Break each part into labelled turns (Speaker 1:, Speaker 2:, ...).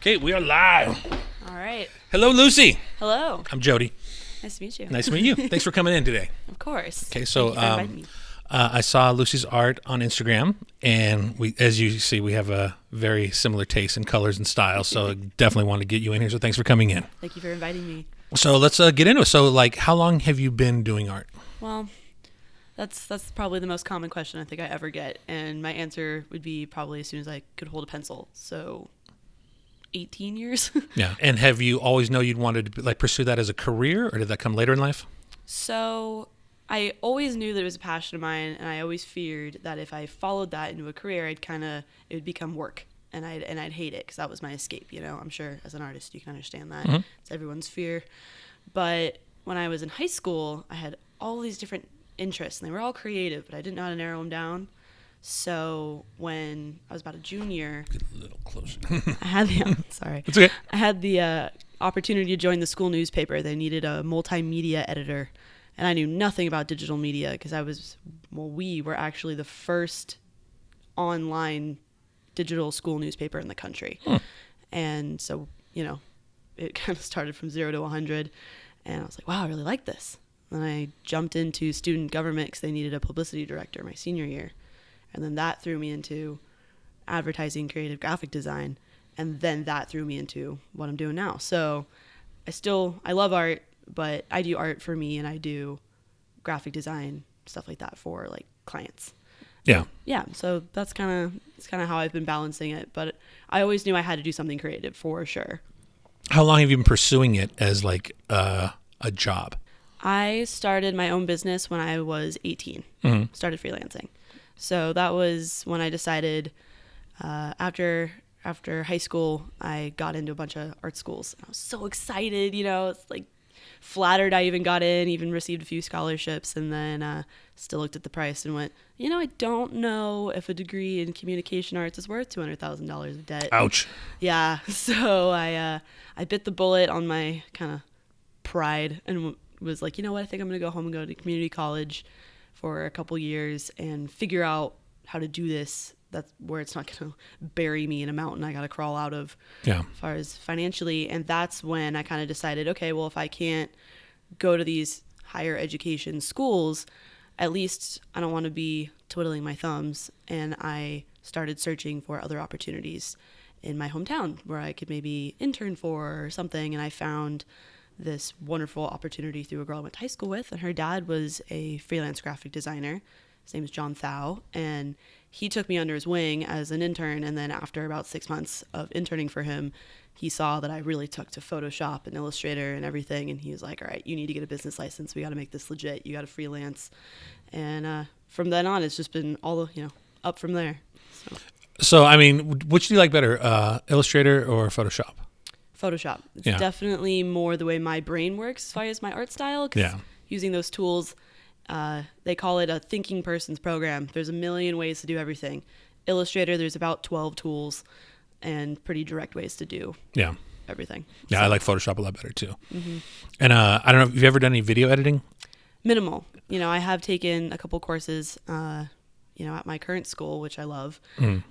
Speaker 1: Okay, we are live.
Speaker 2: All right.
Speaker 1: Hello, Lucy.
Speaker 2: Hello.
Speaker 1: I'm Jody.
Speaker 2: Nice to meet you.
Speaker 1: Nice to meet you. Thanks for coming in today.
Speaker 2: Of course.
Speaker 1: Okay, so
Speaker 2: Thank you for inviting me.
Speaker 1: I saw Lucy's art on Instagram, and we, as you see, we have a very similar taste in colors and styles. So definitely want to get you in here. So thanks for coming in.
Speaker 2: Thank you for inviting me.
Speaker 1: So let's get into it. So, like, how long have you been doing art?
Speaker 2: Well, that's probably the most common question I think I ever get, and my answer would be probably as soon as I could hold a pencil. So 18 years.
Speaker 1: Yeah. And have you always know you'd wanted to like pursue that as a career, or did that come later in life?
Speaker 2: So I always knew that it was a passion of mine, and I always feared that if I followed that into a career, it would become work, and I'd hate it because that was my escape. You know, I'm sure as an artist you can understand that.
Speaker 1: Mm-hmm.
Speaker 2: It's everyone's fear. But when I was in high school, I had all these different interests, and they were all creative, but I didn't know how to narrow them down. So when I was about a junior,
Speaker 1: Get a little closer.
Speaker 2: I had the
Speaker 1: It's okay.
Speaker 2: I had the opportunity to join the school newspaper. They needed a multimedia editor, and I knew nothing about digital media because we were actually the first online digital school newspaper in the country. And so, you know, it kind of started from 0 to 100, and I was like, wow, I really like this. Then I jumped into student government because they needed a publicity director my senior year. And then that threw me into advertising, creative graphic design. And then that threw me into what I'm doing now. So I love art, but I do art for me, and I do graphic design, stuff like that for like clients.
Speaker 1: Yeah.
Speaker 2: Yeah. So it's kind of how I've been balancing it. But I always knew I had to do something creative for sure.
Speaker 1: How long have you been pursuing it as like a job?
Speaker 2: I started my own business when I was 18.
Speaker 1: Mm-hmm.
Speaker 2: Started freelancing. So that was when I decided after high school, I got into a bunch of art schools. I was so excited, you know, it's like flattered I even got in, even received a few scholarships, and then still looked at the price and went, you know, I don't know if a degree in communication arts is worth $200,000 of debt.
Speaker 1: Ouch.
Speaker 2: Yeah. So I bit the bullet on my kind of pride and was like, you know what, I think I'm going to go home and go to community college for a couple years and figure out how to do this. That's where it's not going to bury me in a mountain I got to crawl out of,
Speaker 1: Yeah.
Speaker 2: as far as financially. And that's when I kind of decided, okay, well, if I can't go to these higher education schools, at least I don't want to be twiddling my thumbs. And I started searching for other opportunities in my hometown where I could maybe intern for or something. And I found this wonderful opportunity through a girl I went to high school with, and her dad was a freelance graphic designer. His name is John Thau, and he took me under his wing as an intern, and then after about 6 months of interning for him, he saw that I really took to Photoshop and Illustrator and everything, and he was like, all right, you need to get a business license. We got to make this legit. You got to freelance. And from then on, it's just been up from there.
Speaker 1: So, I mean, which do you like better, Illustrator or Photoshop?
Speaker 2: Photoshop. It's definitely more the way my brain works as far as my art style. 'Cause using those tools, they call it a thinking person's program. There's a million ways to do everything. Illustrator, there's about 12 tools and pretty direct ways to do everything.
Speaker 1: Yeah,
Speaker 2: so,
Speaker 1: I like Photoshop a lot better too.
Speaker 2: Mm-hmm.
Speaker 1: And I don't know, have you ever done any video editing?
Speaker 2: Minimal. You know, I have taken a couple courses, at my current school, which I love.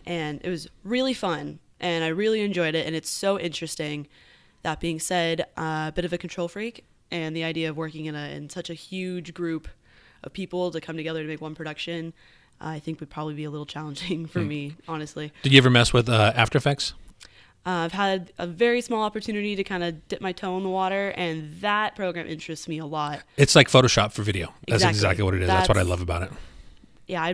Speaker 2: And it was really fun. And I really enjoyed it, and it's so interesting. That being said, a bit of a control freak, and the idea of working in such a huge group of people to come together to make one production, I think would probably be a little challenging for me, honestly.
Speaker 1: Did you ever mess with After Effects?
Speaker 2: I've had a very small opportunity to kind of dip my toe in the water, and that program interests me a lot.
Speaker 1: It's like Photoshop for video. That's
Speaker 2: Exactly
Speaker 1: what it is. That's what I love about it.
Speaker 2: Yeah,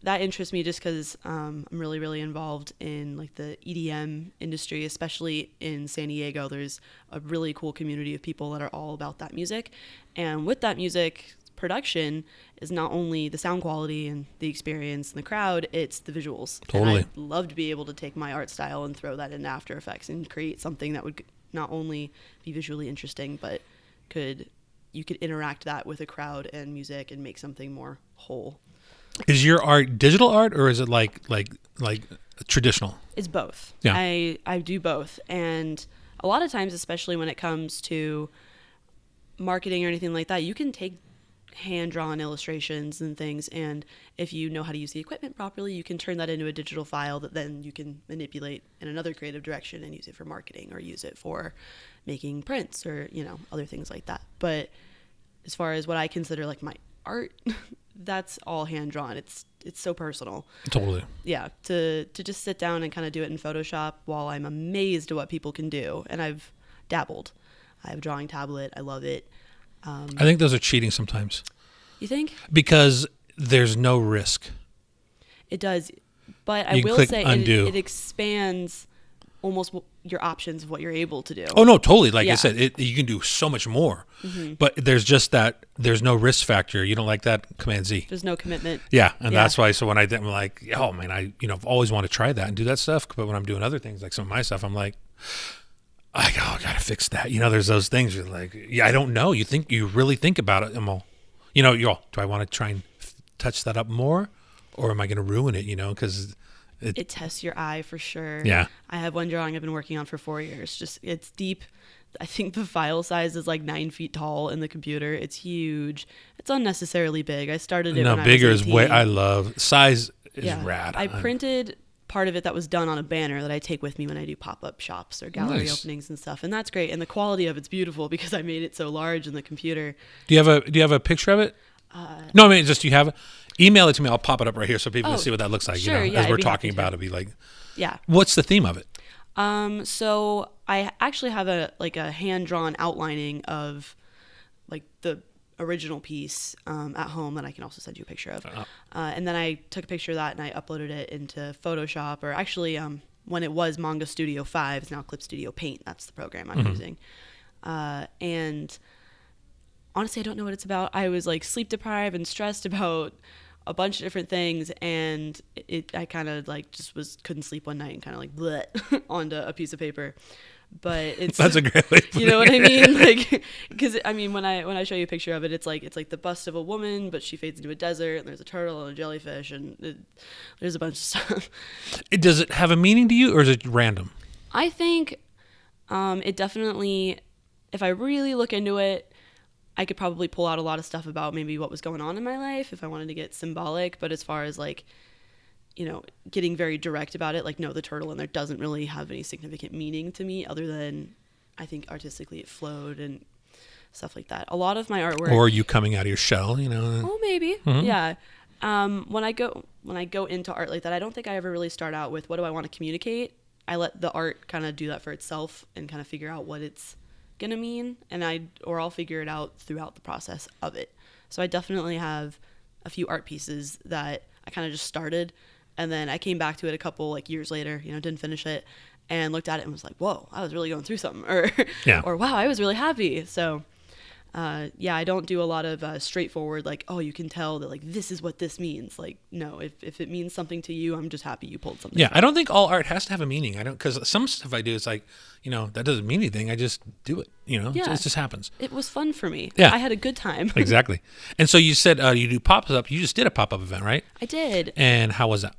Speaker 2: that interests me just because I'm really, really involved in like the EDM industry, especially in San Diego. There's a really cool community of people that are all about that music. And with that music, production is not only the sound quality and the experience and the crowd, it's the visuals.
Speaker 1: Totally.
Speaker 2: And I'd love to be able to take my art style and throw that into After Effects and create something that would not only be visually interesting, but you could interact that with a crowd and music and make something more whole.
Speaker 1: Is your art digital art, or is it like traditional?
Speaker 2: It's both.
Speaker 1: Yeah.
Speaker 2: I do both. And a lot of times, especially when it comes to marketing or anything like that, you can take hand-drawn illustrations and things, and if you know how to use the equipment properly, you can turn that into a digital file that then you can manipulate in another creative direction and use it for marketing or use it for making prints or, you know, other things like that. But as far as what I consider like my art, that's all hand-drawn. It's so personal.
Speaker 1: Totally.
Speaker 2: Yeah, to just sit down and kind of do it in Photoshop while I'm amazed at what people can do. And I've dabbled. I have a drawing tablet. I love it.
Speaker 1: I think those are cheating sometimes.
Speaker 2: You think?
Speaker 1: Because there's no risk.
Speaker 2: It does. But
Speaker 1: You
Speaker 2: I will
Speaker 1: click
Speaker 2: say
Speaker 1: undo.
Speaker 2: it expands almost your options of what you're able to do.
Speaker 1: Oh, no, totally. Like
Speaker 2: Yeah.
Speaker 1: I said, you can do so much more.
Speaker 2: Mm-hmm.
Speaker 1: But there's just that, there's no risk factor. You don't like that? Command Z.
Speaker 2: There's no commitment.
Speaker 1: Yeah, and
Speaker 2: Yeah.
Speaker 1: that's why. So when I'm like, oh man, I've always wanted to try that and do that stuff. But when I'm doing other things, like some of my stuff, I'm like, I gotta fix that. You know, there's those things. You're like, yeah, I don't know. You really think about it. I'm all, do I want to try and touch that up more, or am I going to ruin it? You know, because
Speaker 2: It tests your eye for sure.
Speaker 1: Yeah.
Speaker 2: I have one drawing I've been working on for 4 years. Just it's deep. I think the file size is like 9 feet tall in the computer. It's huge. It's unnecessarily big. I started it when
Speaker 1: bigger
Speaker 2: I was
Speaker 1: is
Speaker 2: 18.
Speaker 1: way. I love size is rad.
Speaker 2: I printed part of it that was done on a banner that I take with me when I do pop-up shops or gallery
Speaker 1: Nice.
Speaker 2: openings and stuff, and that's great. And the quality of it's beautiful because I made it so large in the computer.
Speaker 1: Do you have a picture of it? No, I mean just do you have it? Email it to me. I'll pop it up right here so people can see what that looks like.
Speaker 2: Sure, yeah,
Speaker 1: as
Speaker 2: I'd
Speaker 1: we're
Speaker 2: be
Speaker 1: talking
Speaker 2: happy to.
Speaker 1: about it, be like,
Speaker 2: Yeah.
Speaker 1: what's the theme of it?
Speaker 2: So I actually have a hand-drawn outlining of like the original piece at home that I can also send you a picture of. And then I took a picture of that and I uploaded it into Photoshop, or actually when it was Manga Studio 5, it's now Clip Studio Paint. That's the program I'm using. And honestly, I don't know what it's about. I was like sleep deprived and stressed about a bunch of different things, and I kind of like couldn't sleep one night and kind of like bleh onto a piece of paper. But it's
Speaker 1: That's a great way.
Speaker 2: you know what I mean? Like, because I mean, when I show you a picture of it, it's like the bust of a woman, but she fades into a desert, and there's a turtle and a jellyfish, and there's a bunch of stuff.
Speaker 1: Does it have a meaning to you, or is it random?
Speaker 2: I think it definitely, if I really look into it, I could probably pull out a lot of stuff about maybe what was going on in my life if I wanted to get symbolic. But as far as like, getting very direct about it, like, no, the turtle in there doesn't really have any significant meaning to me other than I think artistically it flowed and stuff like that. A lot of my artwork.
Speaker 1: Or you coming out of your shell,
Speaker 2: Oh, maybe.
Speaker 1: Mm-hmm.
Speaker 2: Yeah. When I go into art like that, I don't think I ever really start out with what do I want to communicate. I let the art kind of do that for itself and kind of figure out what it's gonna mean, and I'll figure it out throughout the process of it. So I definitely have a few art pieces that I kind of just started, and then I came back to it a couple like years later, didn't finish it, and looked at it and was like, whoa, I was really going through something, or or wow, I was really happy. So I don't do a lot of straightforward like, oh, you can tell that like this is what this means. Like, no, if it means something to you, I'm just happy you pulled something.
Speaker 1: Yeah, I don't think all art has to have a meaning. I don't, because some stuff I do, it's like, that doesn't mean anything. I just do it.
Speaker 2: Yeah.
Speaker 1: It just happens.
Speaker 2: It was fun for me.
Speaker 1: Yeah.
Speaker 2: I had a good time.
Speaker 1: Exactly. And so you said you do pop-up. You just did a pop-up event, right?
Speaker 2: I did.
Speaker 1: And how was that?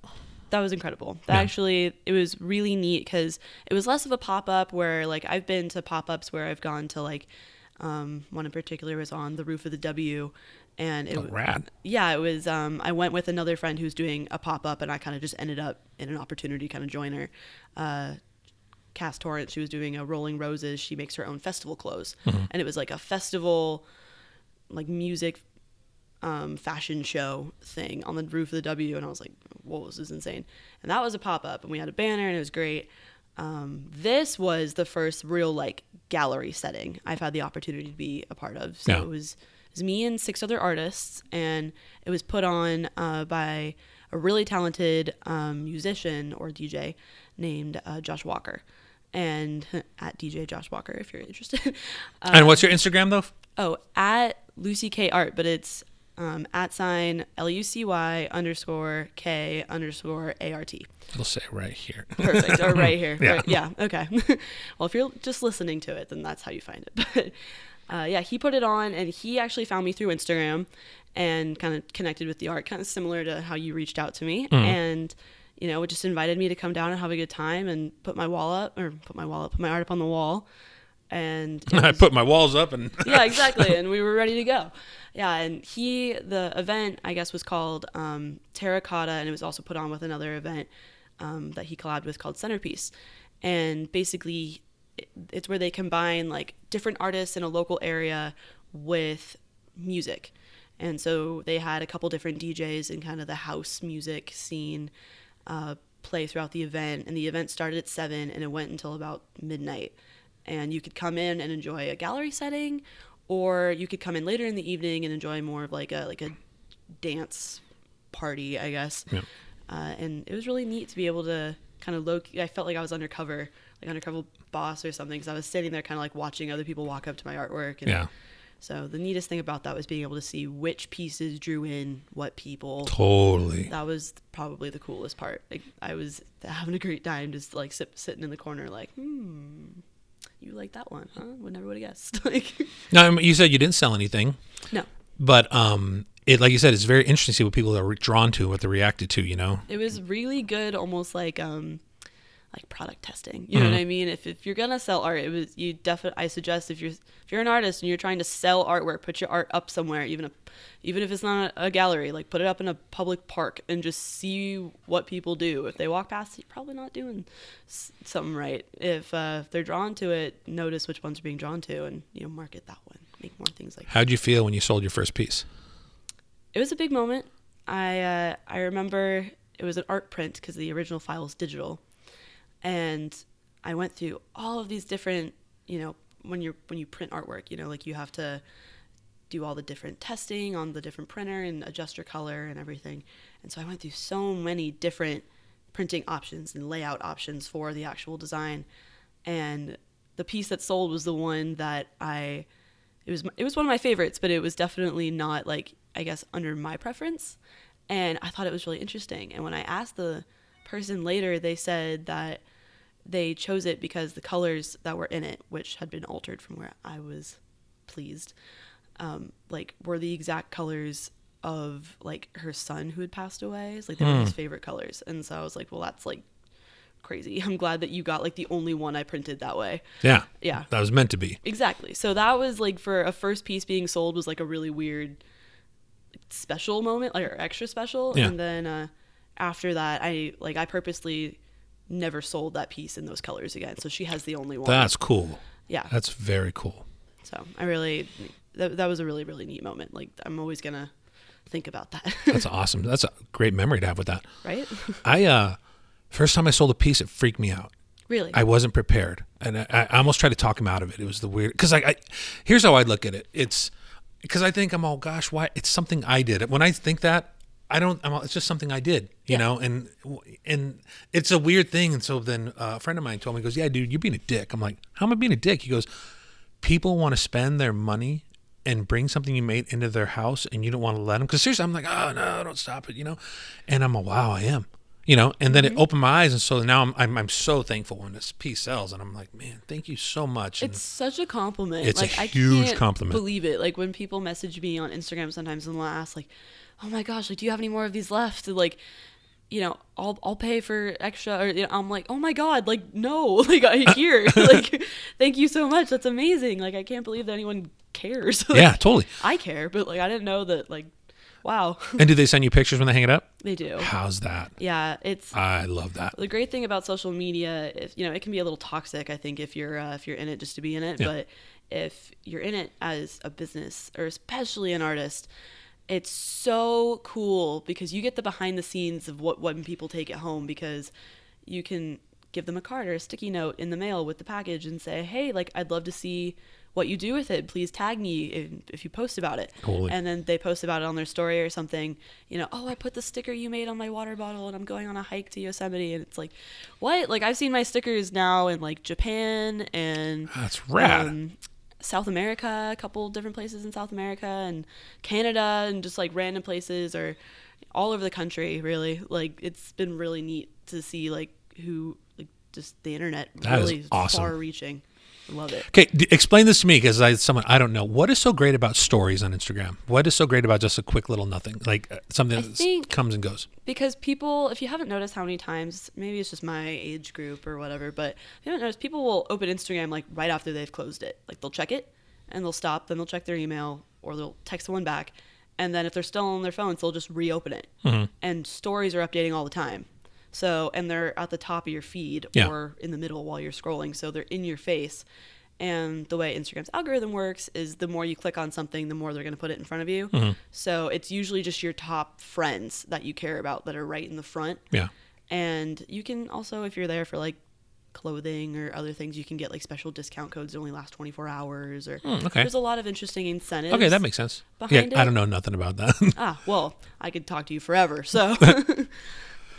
Speaker 2: That was incredible.
Speaker 1: Yeah.
Speaker 2: Actually, it was really neat because it was less of a pop-up where like I've been to pop-ups where I've gone to like one in particular was on the roof of the W, and it was
Speaker 1: rad.
Speaker 2: Yeah, it was. I went with another friend who's doing a pop-up, and I kind of just ended up in an opportunity to kind of join her. Cass Torrance, she was doing a Rolling Roses. She makes her own festival clothes, and it was like a festival, like music, fashion show thing on the roof of the W, and I was like, whoa, this is insane. And that was a pop-up, and we had a banner, and it was great. This was the first real like gallery setting I've had the opportunity to be a part of. So it was me and 6 other artists, and it was put on by a really talented musician or DJ named Josh Walker, and at DJ Josh Walker if you're interested.
Speaker 1: And what's your Instagram though?
Speaker 2: Oh, at Lucy K Art, but it's @ LUCY_K_ART.
Speaker 1: It'll say right here.
Speaker 2: Perfect. Or right here.
Speaker 1: Yeah.
Speaker 2: Right, yeah. Okay. Well, if you're just listening to it, then that's how you find it. But he put it on, and he actually found me through Instagram and kind of connected with the art, kind of similar to how you reached out to me. And, just invited me to come down and have a good time and put my art up on the wall. and
Speaker 1: I put my walls up and
Speaker 2: yeah, exactly, and we were ready to go. Yeah, and the event, I guess, was called Terracotta, and it was also put on with another event that he collabed with called Centerpiece. And basically, it's where they combine like different artists in a local area with music. And so they had a couple different DJs in kind of the house music scene play throughout the event. And the event started at 7 and it went until about midnight. And you could come in and enjoy a gallery setting, or you could come in later in the evening and enjoy more of like a dance party, I guess.
Speaker 1: Yeah.
Speaker 2: And it was really neat to be able to kind of I felt like I was undercover boss or something, because I was sitting there kind of like watching other people walk up to my artwork. And
Speaker 1: yeah.
Speaker 2: so the neatest thing about that was being able to see which pieces drew in what people.
Speaker 1: Totally.
Speaker 2: That was probably the coolest part. Like, I was having a great time just like sitting in the corner like, you like that one, huh? Would never would have guessed. Like,
Speaker 1: Now, you said you didn't sell anything.
Speaker 2: no.
Speaker 1: But it, like you said, it's very interesting to see what people are drawn to, what they're reacted to. You know.
Speaker 2: It was really good, almost like product testing. You know what I mean? If you're gonna sell art, it was I suggest if you're an artist and you're trying to sell artwork, put your art up somewhere, even if it's not a gallery, like put it up in a public park and just see what people do. If they walk past, you're probably not doing something right. If they're drawn to it, notice which ones are being drawn to, and market that one. Make more things like that.
Speaker 1: How'd you feel when you sold your first piece?
Speaker 2: It was a big moment. I remember it was an art print because the original file is digital. And I went through all of these different, when you print artwork, like you have to do all the different testing on the different printer and adjust your color and everything. And so I went through so many different printing options and layout options for the actual design. And the piece that sold was the one that it was one of my favorites, but it was definitely not like, I guess, under my preference. And I thought it was really interesting. And when I asked the person later, they said that they chose it because the colors that were in it, which had been altered from where I was pleased, were the exact colors of like her son who had passed away. It's like they were his favorite colors. And so I was like, well, that's like crazy. I'm glad that you got like the only one I printed that way.
Speaker 1: Yeah.
Speaker 2: Yeah.
Speaker 1: That was meant to be.
Speaker 2: Exactly. So that was like, for a first piece being sold, was like a really weird special moment, like, or extra special.
Speaker 1: Yeah.
Speaker 2: And then after that, I purposely never sold that piece in those colors again. So she has the only one.
Speaker 1: That's cool.
Speaker 2: Yeah.
Speaker 1: That's very cool.
Speaker 2: So I really, that was a really, really neat moment. Like, I'm always going to think about that.
Speaker 1: That's awesome. That's a great memory to have with that.
Speaker 2: Right?
Speaker 1: First time I sold a piece, it freaked me out.
Speaker 2: Really?
Speaker 1: I wasn't prepared. And I almost tried to talk him out of it. It was the weird, because here's how I look at it. It's because I think oh gosh, why? It's something I did. When I think that, it's just something I did, you know, and it's a weird thing. And so then a friend of mine told me, he goes, yeah, dude, you're being a dick. I'm like, how am I being a dick? He goes, people want to spend their money and bring something you made into their house, and you don't want to let them. Because seriously, I'm like, oh no, don't stop it, you know. And I'm like, wow, I am, you know. And then it opened my eyes, and so now I'm so thankful when this piece sells, and I'm like, man, thank you so much. And
Speaker 2: it's such a compliment.
Speaker 1: it's
Speaker 2: like,
Speaker 1: a huge compliment.
Speaker 2: Believe it. Like, when people message me on Instagram sometimes and they'll ask, like, oh my gosh, like, do you have any more of these left? And, like, you know, I'll pay for extra, or, you know, I'm like, oh my God, like, no, like, I hear, like, thank you so much. That's amazing. Like, I can't believe that anyone cares. Like,
Speaker 1: yeah, totally.
Speaker 2: I care, but like, I didn't know that, like, wow.
Speaker 1: And do they send you pictures when they hang it up?
Speaker 2: They do.
Speaker 1: How's that?
Speaker 2: Yeah,
Speaker 1: I love that.
Speaker 2: The great thing about social media, you know, it can be a little toxic, I think, if you're in it just to be in it. Yeah. But if you're in it as a business, or especially an artist, it's so cool because you get the behind the scenes of when people take it home, because you can give them a card or a sticky note in the mail with the package and say, hey, like, I'd love to see what you do with it. Please tag me if you post about it.
Speaker 1: Totally.
Speaker 2: And then they post about it on their story or something, you know, oh, I put the sticker you made on my water bottle and I'm going on a hike to Yosemite. And it's like, what? Like, I've seen my stickers now in like Japan and
Speaker 1: that's rad.
Speaker 2: South America, a couple different places in South America, and Canada, and just like random places, or all over the country, really. Like, it's been really neat to see, like, just the internet
Speaker 1: that
Speaker 2: really
Speaker 1: is awesome.
Speaker 2: far reaching. Love it.
Speaker 1: Okay, explain this to me because I don't know. What is so great about stories on Instagram? What is so great about just a quick little nothing, like something that comes and goes?
Speaker 2: Because people, if you haven't noticed how many times, maybe it's just my age group or whatever, but if you haven't noticed, people will open Instagram like right after they've closed it. Like they'll check it and they'll stop, then they'll check their email or they'll text someone back. And then if they're still on their phones, they'll just reopen it. Mm-hmm. And stories are updating all the time. So, and they're at the top of your feed or in the middle while you're scrolling. So they're in your face. And the way Instagram's algorithm works is the more you click on something, the more they're going to put it in front of you. Mm-hmm. So it's usually just your top friends that you care about that are right in the front.
Speaker 1: Yeah.
Speaker 2: And you can also, if you're there for like clothing or other things, you can get like special discount codes that only last 24 hours. Or there's a lot of interesting incentives.
Speaker 1: Okay, that makes sense.
Speaker 2: Behind it.
Speaker 1: I don't know nothing about that.
Speaker 2: Well, I could talk to you forever. So...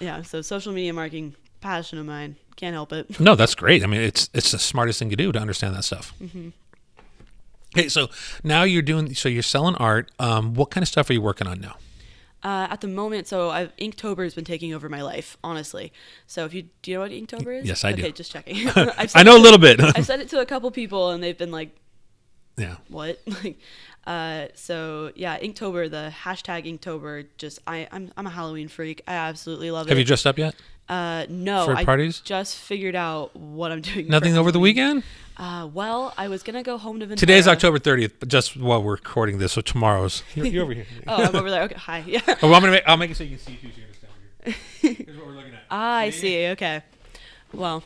Speaker 2: Yeah, so social media marketing, passion of mine. Can't help it.
Speaker 1: No, that's great. I mean, it's the smartest thing to do to understand that stuff.
Speaker 2: Mm-hmm.
Speaker 1: Okay, so now you're selling art. What kind of stuff are you working on now?
Speaker 2: At the moment, Inktober has been taking over my life, honestly. So do you know what Inktober is?
Speaker 1: Yes, I do.
Speaker 2: Okay, just checking.
Speaker 1: I know a little bit.
Speaker 2: I've said it to a couple people, and they've been like,
Speaker 1: "Yeah,
Speaker 2: what?" So yeah, Inktober, the hashtag Inktober. Just I'm a Halloween freak. I absolutely love it.
Speaker 1: Have you dressed up yet?
Speaker 2: No.
Speaker 1: For parties?
Speaker 2: Just figured out what I'm doing.
Speaker 1: Nothing over the weekend?
Speaker 2: Well, I was gonna go home to Ventura.
Speaker 1: Today's October 30th, but just while we're recording this, so tomorrow's. You're over here.
Speaker 2: Oh, I'm over there. Okay, hi. Yeah.
Speaker 1: Oh, well, I'll make it so you can see who's here. Here's what we're looking at.
Speaker 2: I see. Okay. Well,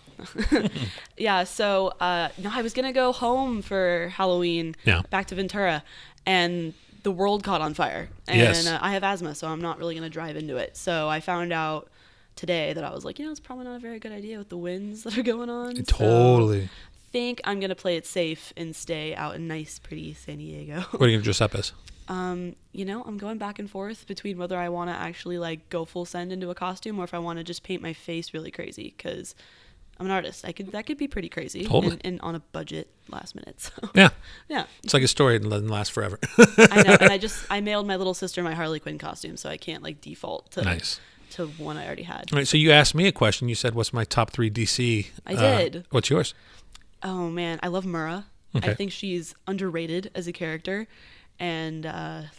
Speaker 2: yeah. So no, I was gonna go home for Halloween.
Speaker 1: Yeah.
Speaker 2: Back to Ventura, and the world caught on fire. And
Speaker 1: yes.
Speaker 2: I have asthma, so I'm not really gonna drive into it. So I found out today that I was like, it's probably not a very good idea with the winds that are going on.
Speaker 1: Totally.
Speaker 2: So I think I'm gonna play it safe and stay out in nice, pretty San Diego.
Speaker 1: What are you gonna dress up as?
Speaker 2: I'm going back and forth between whether I want to actually like go full send into a costume or if I want to just paint my face really crazy because I'm an artist. That could be pretty crazy.
Speaker 1: Totally.
Speaker 2: And on a budget last minute. So.
Speaker 1: Yeah.
Speaker 2: Yeah.
Speaker 1: It's like a story that doesn't last forever.
Speaker 2: I know. And I mailed my little sister my Harley Quinn costume, so I can't like default to one I already had.
Speaker 1: All right. So you asked me a question. You said, "What's my top 3 DC?"
Speaker 2: I did.
Speaker 1: What's yours?
Speaker 2: Oh man, I love Mura. Okay. I think she's underrated as a character. And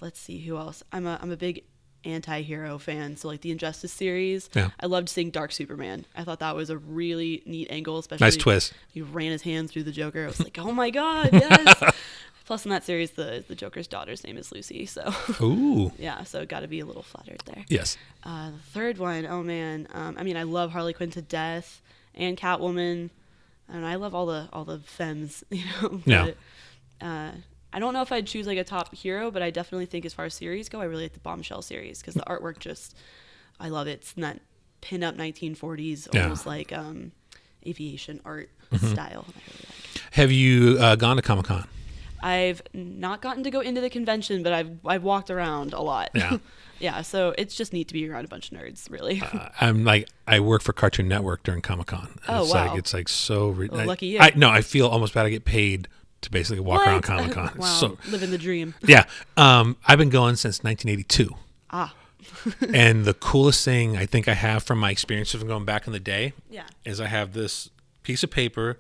Speaker 2: let's see who else. I'm a big anti-hero fan, so like the Injustice series.
Speaker 1: Yeah.
Speaker 2: I loved seeing Dark Superman. I thought that was a really neat angle, especially
Speaker 1: nice twist.
Speaker 2: He ran his hand through the Joker. I was like, oh my god, yes. Plus in that series, the Joker's daughter's name is Lucy, so
Speaker 1: ooh,
Speaker 2: yeah, so got to be a little flattered there.
Speaker 1: Yes.
Speaker 2: The third one, oh man, I love Harley Quinn to death and Catwoman, and I love all the femmes, But,
Speaker 1: yeah.
Speaker 2: I don't know if I'd choose like a top hero, but I definitely think as far as series go, I really like the Bombshell series because the artwork I love it. It's that pin-up 1940s, almost like aviation art style. I really like it.
Speaker 1: Have you gone to Comic-Con?
Speaker 2: I've not gotten to go into the convention, but I've walked around a lot.
Speaker 1: Yeah.
Speaker 2: Yeah, so it's just neat to be around a bunch of nerds, really.
Speaker 1: I work for Cartoon Network during Comic-Con.
Speaker 2: Oh, wow.
Speaker 1: It's like so...
Speaker 2: lucky you.
Speaker 1: I feel almost bad I get paid to basically walk around Comic-Con.
Speaker 2: Wow,
Speaker 1: so,
Speaker 2: living the dream.
Speaker 1: Yeah. I've been going since 1982.
Speaker 2: Ah.
Speaker 1: And the coolest thing I think I have from my experience of going back in the day is I have this piece of paper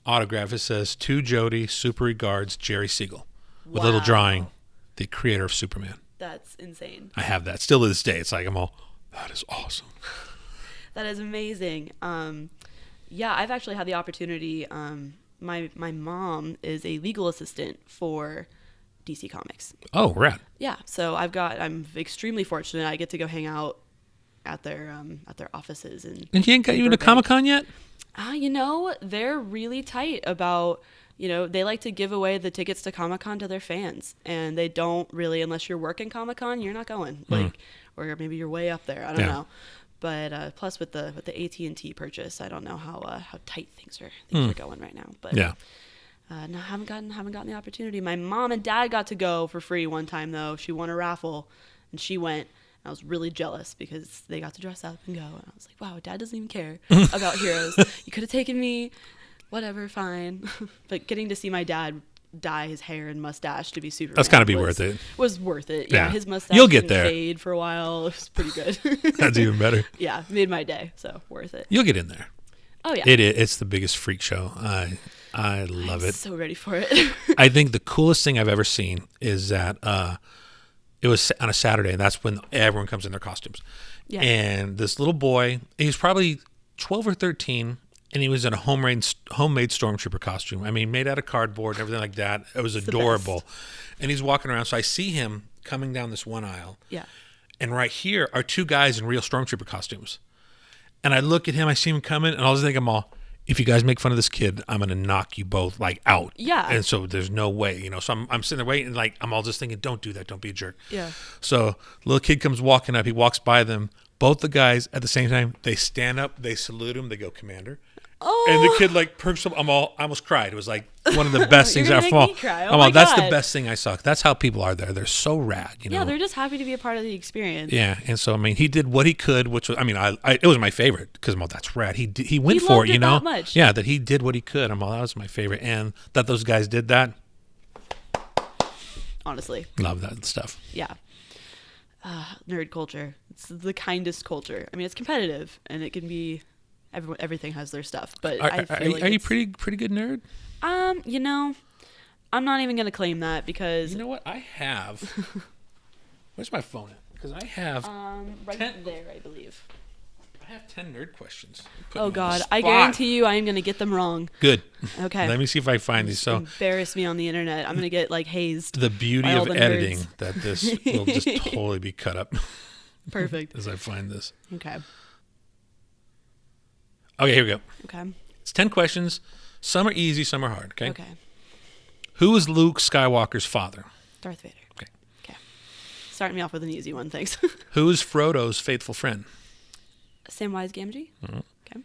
Speaker 1: autograph. It says, "To Jody, super regards, Jerry Siegel." With a little drawing, the creator of Superman.
Speaker 2: That's insane.
Speaker 1: I have that. Still to this day, it's like, that is awesome.
Speaker 2: That is amazing. Yeah, I've actually had the opportunity... My mom is a legal assistant for DC Comics.
Speaker 1: Oh, rad. Yeah,
Speaker 2: so I'm extremely fortunate. I get to go hang out at their offices.
Speaker 1: And he ain't got you into Comic-Con yet?
Speaker 2: They're really tight about, they like to give away the tickets to Comic-Con to their fans. And they don't really, unless you're working Comic-Con, you're not going. Or maybe you're way up there. I don't know. But plus with the AT&T purchase, I don't know how tight things are going right now. But no, haven't gotten the opportunity. My mom and dad got to go for free one time though. She won a raffle, and she went. And I was really jealous because they got to dress up and go. And I was like, wow, Dad doesn't even care about heroes. You could have taken me, whatever, fine. But getting to see my dad dye his hair and mustache to be Superman.
Speaker 1: That's gotta be worth it.
Speaker 2: Was worth it. Yeah, his mustache
Speaker 1: You'll get there.
Speaker 2: Fade for a while. It was pretty good.
Speaker 1: That's even better.
Speaker 2: Yeah, made my day. So worth it.
Speaker 1: You'll get in there.
Speaker 2: Oh yeah.
Speaker 1: It's the biggest freak show. I love it.
Speaker 2: So ready for it.
Speaker 1: I think the coolest thing I've ever seen is that it was on a Saturday, and that's when everyone comes in their costumes.
Speaker 2: Yeah.
Speaker 1: And this little boy, he was probably 12 or 13, and he was in a homemade stormtrooper costume. I mean, made out of cardboard and everything like that. It was adorable. And he's walking around. So I see him coming down this one aisle.
Speaker 2: Yeah.
Speaker 1: And right here are two guys in real stormtrooper costumes. And I look at him, I see him coming, and I was thinking, if you guys make fun of this kid, I'm going to knock you both like out.
Speaker 2: Yeah.
Speaker 1: And so there's no way, So I'm sitting there waiting, like, I'm all just thinking, don't do that. Don't be a jerk.
Speaker 2: Yeah.
Speaker 1: So little kid comes walking up. He walks by them. Both the guys at the same time, they stand up, they salute him, they go, Commander.
Speaker 2: Oh.
Speaker 1: And the kid like perks up. I almost cried. It was like one of the best things
Speaker 2: You're
Speaker 1: I've
Speaker 2: gonna make me cry. Oh
Speaker 1: I'm all,
Speaker 2: my
Speaker 1: that's the
Speaker 2: God.
Speaker 1: best thing I saw. That's how people are there. They're so rad,
Speaker 2: Yeah, they're just happy to be a part of the experience.
Speaker 1: Yeah, and so I mean, he did what he could, which was, I mean, it was my favorite because that's rad. He went for it,
Speaker 2: That much.
Speaker 1: Yeah, that he did what he could. That was my favorite, and that those guys did that.
Speaker 2: Honestly,
Speaker 1: love that stuff.
Speaker 2: Yeah. Nerd culture. It's the kindest culture. I mean, it's competitive, and it can be. Everything has their stuff, but I feel like
Speaker 1: are you pretty good nerd?
Speaker 2: I'm not even gonna claim that because
Speaker 1: you know what I have. Where's my phone at? Because I have
Speaker 2: right there, I believe.
Speaker 1: I have 10 nerd questions.
Speaker 2: Oh God, I guarantee you, I am gonna get them wrong.
Speaker 1: Good.
Speaker 2: Okay.
Speaker 1: Let me see if I find these. So
Speaker 2: embarrass me on the internet. I'm gonna get like hazed.
Speaker 1: The beauty of editing
Speaker 2: nerds.
Speaker 1: that this will just totally be cut up.
Speaker 2: Perfect.
Speaker 1: As I find this.
Speaker 2: Okay.
Speaker 1: Okay, here we go.
Speaker 2: Okay.
Speaker 1: It's 10 questions. Some are easy, some are hard. Okay.
Speaker 2: Okay.
Speaker 1: Who is Luke Skywalker's father?
Speaker 2: Darth Vader.
Speaker 1: Okay.
Speaker 2: Okay. Starting me off with an easy one, thanks.
Speaker 1: Who is Frodo's faithful friend?
Speaker 2: Samwise Gamgee.
Speaker 1: Mm-hmm.
Speaker 2: Okay.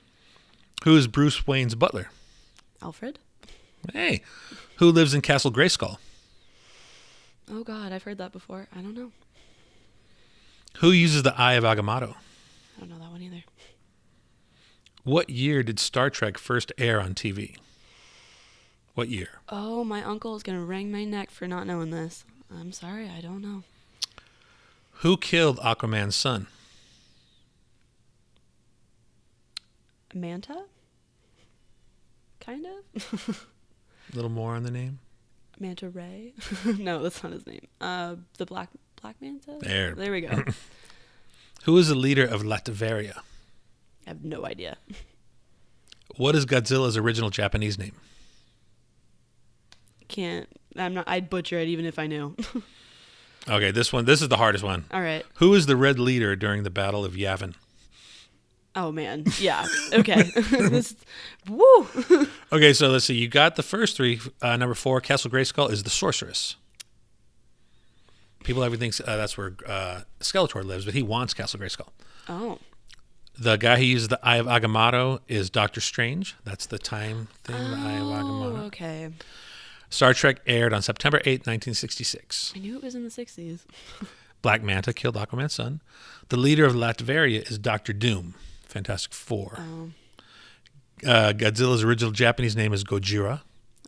Speaker 1: Who is Bruce Wayne's butler?
Speaker 2: Alfred.
Speaker 1: Hey. Who lives in Castle Grayskull?
Speaker 2: Oh God, I've heard that before. I don't know.
Speaker 1: Who uses the Eye of Agamotto?
Speaker 2: I don't know that one either.
Speaker 1: What year did Star Trek first air on TV? What year?
Speaker 2: Oh, my uncle is going to wring my neck for not knowing this. I'm sorry, I don't know.
Speaker 1: Who killed Aquaman's son?
Speaker 2: Manta? Kind of?
Speaker 1: A little more on the name?
Speaker 2: Manta Ray? No, that's not his name. The Black Manta? There we go.
Speaker 1: Who is the leader of Latveria?
Speaker 2: I have no idea.
Speaker 1: What is Godzilla's original Japanese name?
Speaker 2: I'd butcher it even if I knew.
Speaker 1: Okay, this is the hardest one.
Speaker 2: All right.
Speaker 1: Who is the Red Leader during the Battle of Yavin?
Speaker 2: Oh man. Yeah. Okay. Woo.
Speaker 1: Okay, so let's see. You got the first three. Number 4, Castle Grayskull is the sorceress. People ever think that's where Skeletor lives, but he wants Castle Grayskull.
Speaker 2: Oh.
Speaker 1: The guy who uses the Eye of Agamotto is Doctor Strange. That's the time thing, the Eye of Agamotto.
Speaker 2: Oh, okay.
Speaker 1: Star Trek aired on September 8th, 1966.
Speaker 2: I knew it was in the 60s.
Speaker 1: Black Manta killed Aquaman's son. The leader of Latveria is Dr. Doom. Fantastic Four.
Speaker 2: Oh.
Speaker 1: Godzilla's original Japanese name is Gojira.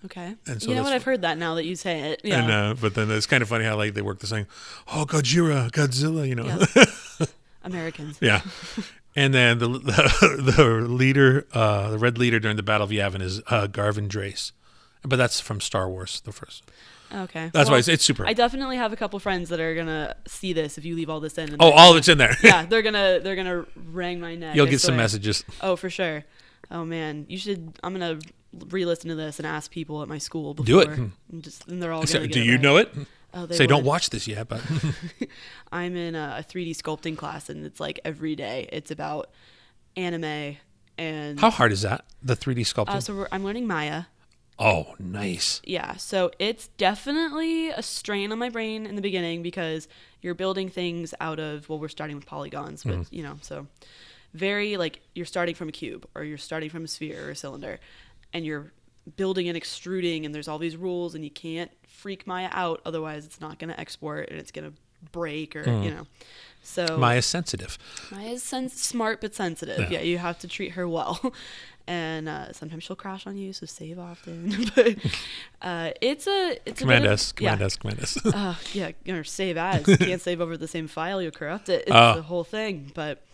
Speaker 2: Okay.
Speaker 1: And so
Speaker 2: you know what? I've heard that now that you say it. Yeah.
Speaker 1: And, but then it's kind of funny how like they work the saying, oh, Gojira, Godzilla,
Speaker 2: Yeah. Americans.
Speaker 1: Yeah. And then the leader, the Red Leader during the Battle of Yavin is Garvin Drace. But that's from Star Wars, the first.
Speaker 2: Okay.
Speaker 1: That's why it's super.
Speaker 2: I definitely have a couple friends that are gonna see this if you leave all this in. And
Speaker 1: all of it's in there.
Speaker 2: Yeah, they're gonna wring my neck.
Speaker 1: You'll get some messages.
Speaker 2: Oh, for sure. Oh man, you should. I'm gonna re-listen to this and ask people at my school before.
Speaker 1: Do it.
Speaker 2: And they're all gonna.
Speaker 1: Do you know it?
Speaker 2: Oh,
Speaker 1: they Say, don't watch this yet, but
Speaker 2: I'm in a 3D sculpting class, and it's like every day. It's about anime and.
Speaker 1: How hard is that? The 3D sculpting.
Speaker 2: So I'm learning Maya.
Speaker 1: Oh, nice.
Speaker 2: Yeah, so it's definitely a strain on my brain in the beginning because you're building things out of, we're starting with polygons, but, so very like you're starting from a cube or you're starting from a sphere or a cylinder and you're building and extruding and there's all these rules and you can't freak Maya out, otherwise it's not going to export and it's going to break or, So
Speaker 1: Maya's sensitive.
Speaker 2: Maya's smart but sensitive. Yeah, you have to treat her well. And sometimes she'll crash on you, so save often. But it's
Speaker 1: command us.
Speaker 2: Yeah, or save as. You can't save over the same file, you'll corrupt it. It's the whole thing. But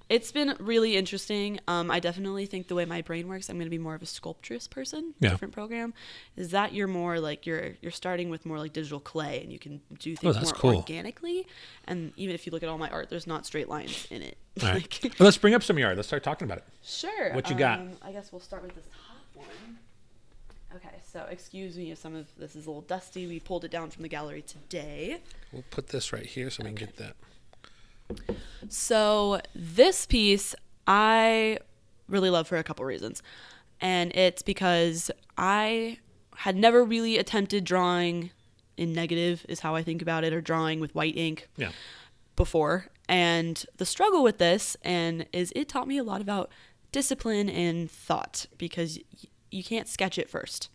Speaker 2: It's been really interesting. I definitely think the way my brain works, I'm going to be more of a sculptress person.
Speaker 1: Yeah.
Speaker 2: Different program. Is that you're more like you're starting with more like digital clay, and you can do things
Speaker 1: that's
Speaker 2: more
Speaker 1: cool.
Speaker 2: organically. And even if you look at all my art, there's not straight lines in it.
Speaker 1: All right. Well, let's bring up some of your art. Let's start talking about it.
Speaker 2: Sure.
Speaker 1: What you got?
Speaker 2: I guess we'll start with this top one. Okay, so excuse me if some of this is a little dusty. We pulled it down from the gallery today.
Speaker 1: We'll put this right here so we can get that.
Speaker 2: So this piece I really love for a couple reasons. And it's because I had never really attempted drawing in negative is how I think about it, or drawing with white ink before. And the struggle with this is it taught me a lot about discipline and thought, because you can't sketch it first.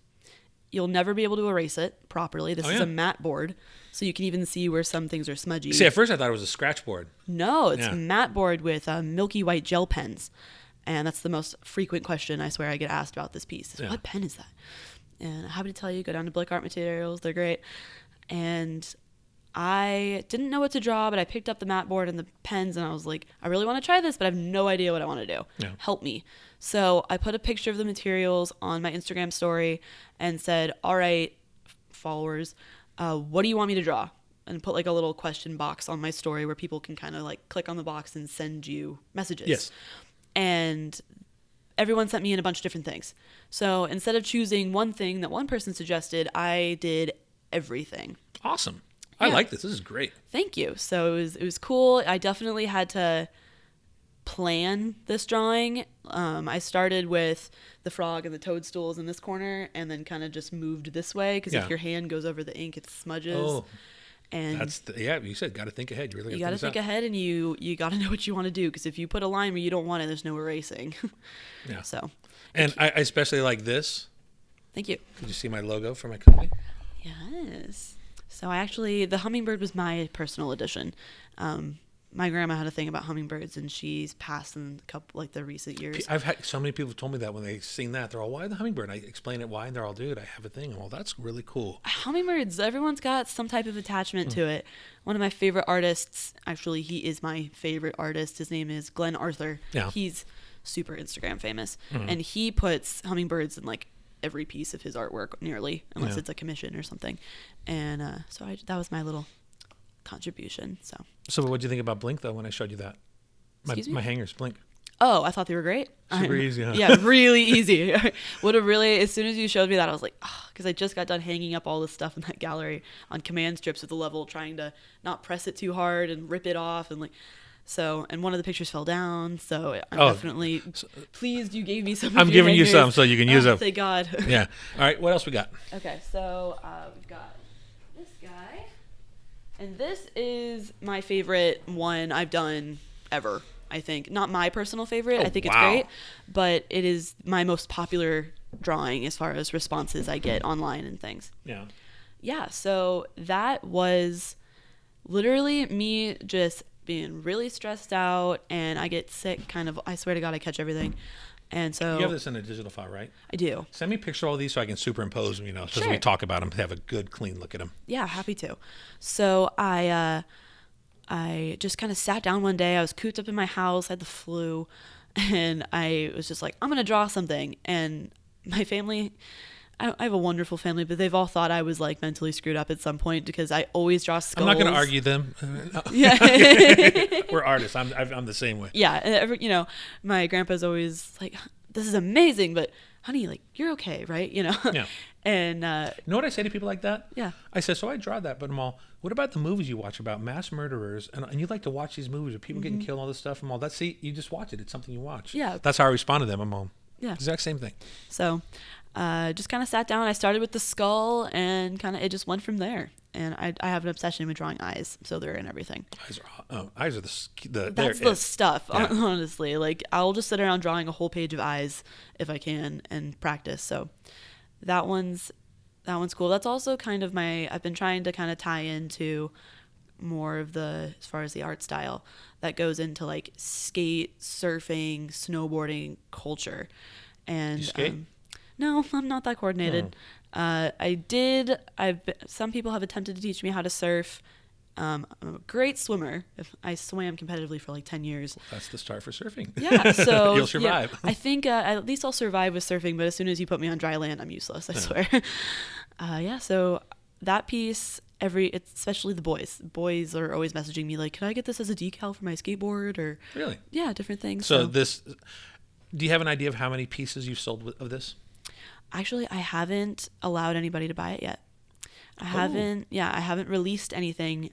Speaker 2: You'll never be able to erase it properly. This is a matte board, so you can even see where some things are smudgy.
Speaker 1: See, at first I thought it was a scratch board.
Speaker 2: No, it's a matte board with milky white gel pens. And that's the most frequent question I swear I get asked about this piece. What pen is that? And I'm happy to tell you, go down to Blick Art Materials. They're great. And I didn't know what to draw, but I picked up the matte board and the pens, and I was like, I really want to try this, but I have no idea what I want to do. Help me. So I put a picture of the materials on my Instagram story and said, all right, followers, what do you want me to draw? And put like a little question box on my story where people can kind of like click on the box and send you messages.
Speaker 1: Yes.
Speaker 2: And everyone sent me in a bunch of different things. So instead of choosing one thing that one person suggested, I did everything.
Speaker 1: Awesome. I like this. This is great.
Speaker 2: Thank you. So it was cool. I definitely had to plan this drawing. I started with the frog and the toadstools in this corner, and then kind of just moved this way, because if your hand goes over the ink, it smudges. Oh, and
Speaker 1: you said got to think ahead. You
Speaker 2: got to think ahead, and you got to know what you want to do, because if you put a line where you don't want it, there's no erasing. So.
Speaker 1: And I especially like this.
Speaker 2: Thank you.
Speaker 1: Did you see my logo for my company?
Speaker 2: Yes. So the hummingbird was my personal edition. My grandma had a thing about hummingbirds, and she's passed in the recent years.
Speaker 1: I've had so many people told me that when they've seen that, they're all, why the hummingbird? I explain it why, and they're all, dude, I have a thing. Well, that's really cool.
Speaker 2: Hummingbirds, everyone's got some type of attachment to it. One of my favorite artists, actually, he is my favorite artist. His name is Glenn Arthur. Yeah. He's super Instagram famous, and he puts hummingbirds in like every piece of his artwork nearly, unless it's a commission or something. And that was my little contribution. So
Speaker 1: what do you think about Blink though when I showed you that? My hangers, Blink.
Speaker 2: Oh, I thought they were great.
Speaker 1: Super easy, huh?
Speaker 2: Yeah, really easy. As soon as you showed me that, I was like, because I just got done hanging up all this stuff in that gallery on command strips with the level, trying to not press it too hard and rip it off, and and one of the pictures fell down, so I'm definitely pleased you gave me some.
Speaker 1: I'm giving you some so you can use them.
Speaker 2: Thank God.
Speaker 1: Yeah. All right, what else we got?
Speaker 2: Okay, so we've got this guy, and this is my favorite one I've done ever. I think not my personal favorite. I think it's great, but it is my most popular drawing as far as responses I get online and things. Yeah. Yeah. So that was literally me just being really stressed out, and I get sick I swear to God, I catch everything. And so
Speaker 1: you have this in a digital file, right?
Speaker 2: I do.
Speaker 1: Send me a picture of all these so I can superimpose them, so we talk about them, have a good clean look at them.
Speaker 2: Yeah, happy to. So I just kind of sat down one day. I was cooped up in my house, I had the flu, and I was just like, I'm going to draw something. And my family, I have a wonderful family, but they've all thought I was like mentally screwed up at some point, because I always draw skulls.
Speaker 1: I'm not going to argue them.
Speaker 2: Yeah.
Speaker 1: We're artists. I'm the same way.
Speaker 2: Yeah. And my grandpa's always like, this is amazing, but honey, like, you're okay, right? Yeah. And
Speaker 1: you know what I say to people like that?
Speaker 2: Yeah.
Speaker 1: I said, so I draw that, but I'm all, what about the movies you watch about mass murderers? And you like to watch these movies of people getting killed, all this stuff. I'm all, you just watch it. It's something you watch.
Speaker 2: Yeah.
Speaker 1: That's how I respond to them. I'm all,
Speaker 2: yeah,
Speaker 1: exact same thing.
Speaker 2: So just kind of sat down. I started with the skull, and it just went from there. And I have an obsession with drawing eyes, so they're in everything.
Speaker 1: Eyes are
Speaker 2: that's the stuff, honestly. Like, I'll just sit around drawing a whole page of eyes if I can and practice. So that one's cool. That's also kind of I've been trying to kind of tie into more of as far as the art style that goes into like skate, surfing, snowboarding culture. And
Speaker 1: you skate?
Speaker 2: No, I'm not that coordinated. Some people have attempted to teach me how to surf. I'm a great swimmer. If I swam competitively for like 10 years.
Speaker 1: That's the start for surfing.
Speaker 2: Yeah, so
Speaker 1: You'll survive.
Speaker 2: Yeah, I think at least I'll survive with surfing, but as soon as you put me on dry land, I'm useless, I swear. Yeah, so that piece, especially the boys. Boys are always messaging me like, "Can I get this as a decal for my skateboard?" Or
Speaker 1: Really?
Speaker 2: yeah, different things.
Speaker 1: So do you have an idea of how many pieces you've sold of this?
Speaker 2: Actually, I haven't allowed anybody to buy it yet. I haven't released anything.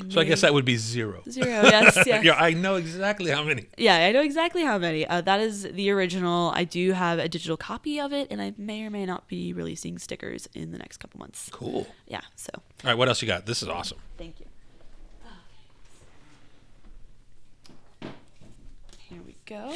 Speaker 1: So I guess that would be 0.
Speaker 2: 0, yes.
Speaker 1: Yeah, I know exactly how many.
Speaker 2: Yeah, I know exactly how many. That is the original. I do have a digital copy of it, and I may or may not be releasing stickers in the next couple months.
Speaker 1: Cool.
Speaker 2: Yeah, so.
Speaker 1: All right, what else you got? This is awesome.
Speaker 2: Thank you. Here we go.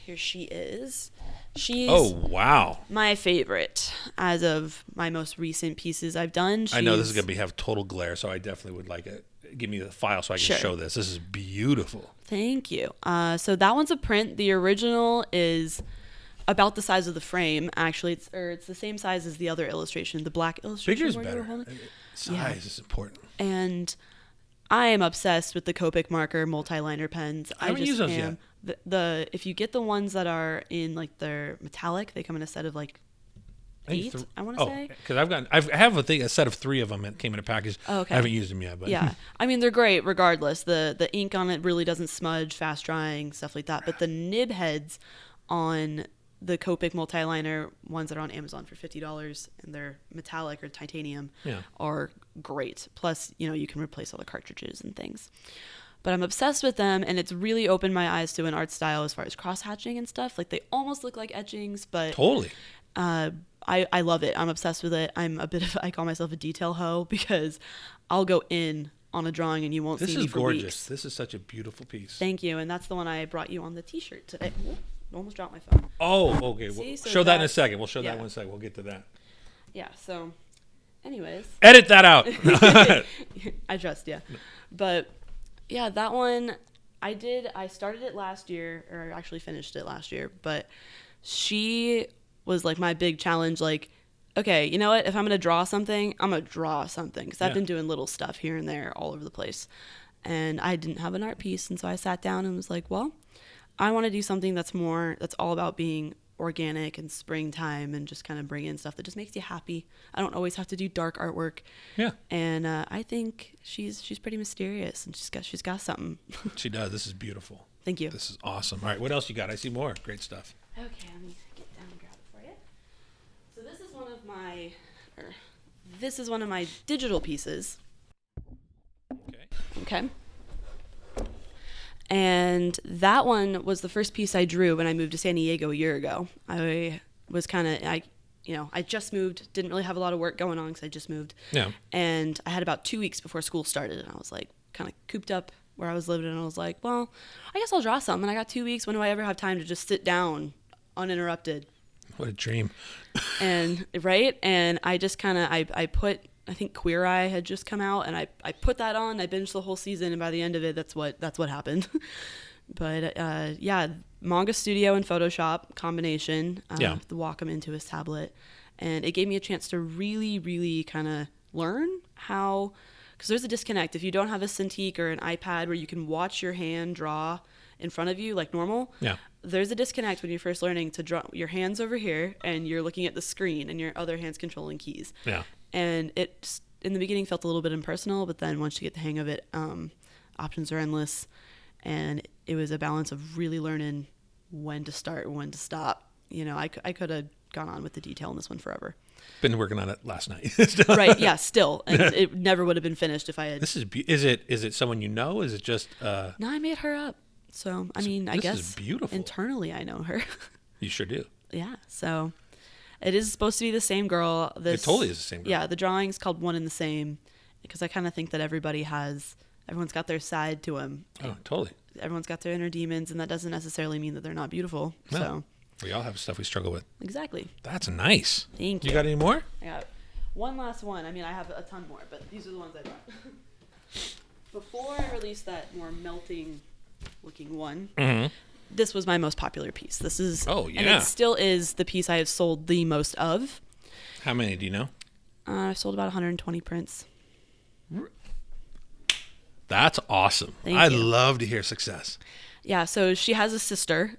Speaker 2: Here she is. She's
Speaker 1: wow.
Speaker 2: my favorite as of my most recent pieces I've done.
Speaker 1: I know this is going to have total glare, so I definitely would like it. Give me the file so I can show this. This is beautiful.
Speaker 2: Thank you. So that one's a print. The original is about the size of the frame. Actually, it's the same size as the other illustration, the black illustration.
Speaker 1: Bigger is better. Size is important.
Speaker 2: And I am obsessed with the Copic marker multi-liner pens.
Speaker 1: I haven't used those yet.
Speaker 2: If you get the ones that are in like they're metallic, they come in a set of like 8. I want to say.
Speaker 1: Because I have a set of 3 of them that came in a package.
Speaker 2: Oh, okay.
Speaker 1: I haven't used them yet, but
Speaker 2: yeah, I mean they're great regardless. The ink on it really doesn't smudge, fast drying, stuff like that. But the nib heads on the Copic multi-liner ones that are on Amazon for $50 and they're metallic or titanium are great. Plus, you can replace all the cartridges and things. But I'm obsessed with them, and it's really opened my eyes to an art style as far as cross-hatching and stuff. Like, they almost look like etchings, but...
Speaker 1: Totally.
Speaker 2: I love it. I'm obsessed with it. I call myself a detail hoe because I'll go in on a drawing and you won't see me for weeks. This is gorgeous.
Speaker 1: This is such a beautiful piece.
Speaker 2: Thank you, and that's the one I brought you on the T-shirt today. Almost dropped my phone.
Speaker 1: Oh, okay. We'll show that in a second. We'll show that in a second. We'll get to that.
Speaker 2: Yeah, so anyways.
Speaker 1: Edit that out.
Speaker 2: I trust you. But... yeah, that one I started it last year, or actually finished it last year, but she was like my big challenge, like, okay, you know what, if I'm going to draw something, I'm going to draw something, because I've been doing little stuff here and there all over the place, and I didn't have an art piece, and so I sat down and was like, well, I want to do something that's all about being organic and springtime and just kind of bring in stuff that just makes you happy. I don't always have to do dark artwork. Yeah. And I think she's pretty mysterious and she's got something.
Speaker 1: She does. This is beautiful.
Speaker 2: Thank you.
Speaker 1: This is awesome. All right, what else you got? I see more. Great stuff.
Speaker 2: Okay, let me get down and grab it for you. So this is one of my digital pieces. Okay. And that one was the first piece I drew when I moved to San Diego a year ago. I just moved, didn't really have a lot of work going on because I just moved. Yeah. And I had about 2 weeks before school started, and I was like kind of cooped up where I was living, and I was like, well, I guess I'll draw something. I got 2 weeks. When do I ever have time to just sit down uninterrupted?
Speaker 1: What a dream.
Speaker 2: And I just kind of, I think Queer Eye had just come out, and I put that on. I binged the whole season, and by the end of it, that's what happened. But Manga Studio and Photoshop combination. The Wacom into his tablet, and it gave me a chance to really, really kind of learn how. Because there's a disconnect if you don't have a Cintiq or an iPad where you can watch your hand draw in front of you like normal. Yeah. There's a disconnect when you're first learning to draw. Your hand's over here, and you're looking at the screen, and your other hand's controlling keys. Yeah. And it, in the beginning, felt a little bit impersonal, but then once you get the hang of it, options are endless. And it was a balance of really learning when to start and when to stop. I could have gone on with the detail in this one forever.
Speaker 1: Been working on it last night.
Speaker 2: Right, yeah, still. And it never would have been finished if I had...
Speaker 1: Is it someone you know? Is it just...
Speaker 2: No, I made her up. So, I mean, I guess...
Speaker 1: This is beautiful.
Speaker 2: Internally, I know her.
Speaker 1: You sure do.
Speaker 2: Yeah, so... It is supposed to be the same girl.
Speaker 1: It totally is the same girl.
Speaker 2: Yeah, the drawing's called One and the Same because I kind of think that everyone's got their side to them.
Speaker 1: Oh, totally.
Speaker 2: Everyone's got their inner demons, and that doesn't necessarily mean that they're not beautiful. No. So
Speaker 1: we all have stuff we struggle with.
Speaker 2: Exactly.
Speaker 1: That's nice.
Speaker 2: Thank you.
Speaker 1: You got any more?
Speaker 2: I got one last one. I mean, I have a ton more, but these are the ones I brought. Before I released that more melting looking one, this was my most popular piece. This is, and it still is the piece I have sold the most of.
Speaker 1: How many do you know?
Speaker 2: I've sold about 120 prints.
Speaker 1: That's awesome.
Speaker 2: Thank
Speaker 1: I
Speaker 2: you.
Speaker 1: love to hear success.
Speaker 2: Yeah, so she has a sister